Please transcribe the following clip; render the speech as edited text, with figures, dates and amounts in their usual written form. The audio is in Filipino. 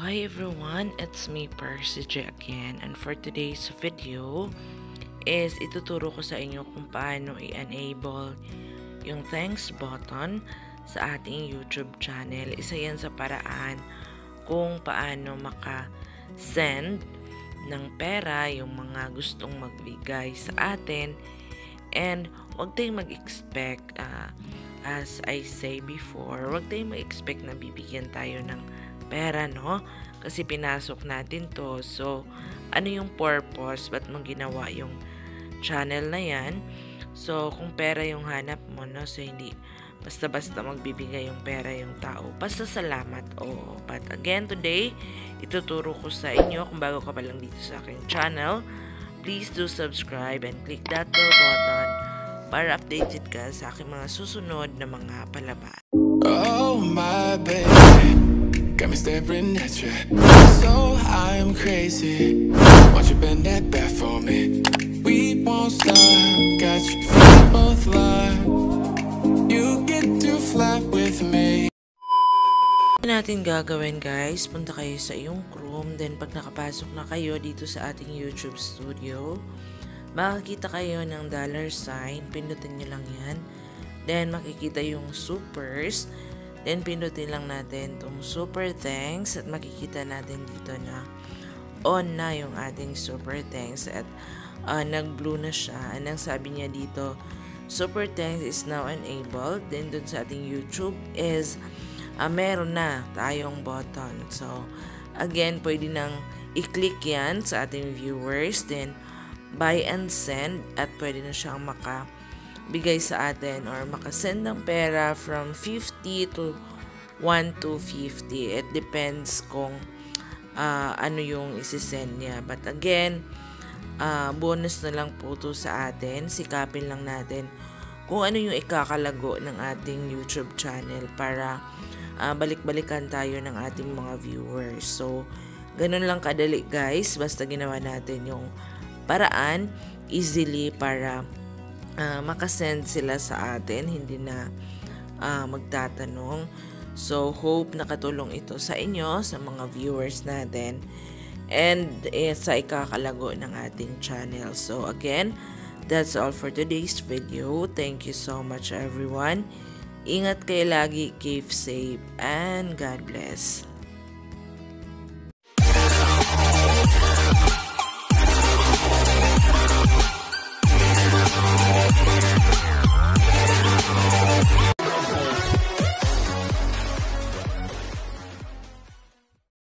Hi everyone, it's me Percy J again, and for today's video is ituturo ko sa inyo kung paano i-enable yung thanks button sa ating YouTube channel. Isa yan sa paraan kung paano maka-send ng pera yung mga gustong magbigay sa atin, and huwag tayong mag-expect, as I say before, huwag tayong mag-expect na bibigyan tayo ng pera, no? Kasi pinasok natin to. So, ano yung purpose? Ba't mo ginawa yung channel na yan? So, kung pera yung hanap mo, no? So, hindi basta-basta magbibigay yung pera yung tao. Basta salamat, oo. But again, today, ituturo ko sa inyo, kung bago ka pa lang dito sa aking channel, please do subscribe and click that bell button para updated ka sa aking mga susunod na mga palabas. Oh my baby, got me staring at you, so I'm crazy. Won't you bend that back for me? We won't stop, got you feeling both live. You get to fly with me. Natin gagawin, guys, punta kayo sa iyong Chrome, then pag nakapasok na kayo dito sa ating YouTube studio, makikita kayo ng $sign, pindutin nyo lang yan. Then makikita yung supers, then pindutin lang natin itong super thanks, at makikita natin dito na on na yung ating super thanks, at nag-blue na siya. Anong sabi niya dito, super thanks is now enabled. Then dun sa ating YouTube is meron na tayong button. So again, pwede nang i-click yan sa ating viewers, then buy and send, at pwede na siyang makabigay sa atin or makasend ng pera from 50 to 1 to 50. It depends kung ano yung isisend niya. But again, bonus na lang po to sa atin. Sikapin lang natin kung ano yung ikakalago ng ating YouTube channel para balik-balikan tayo ng ating mga viewers. So, ganun lang kadali, guys. Basta ginawa natin yung paraan easily para makasend sila sa atin, hindi na magtatanong. So, hope nakatulong ito sa inyo, sa mga viewers natin, and sa ikakalago ng ating channel. So, again, that's all for today's video. Thank you so much, everyone. Ingat kayo lagi, keep safe, and God bless.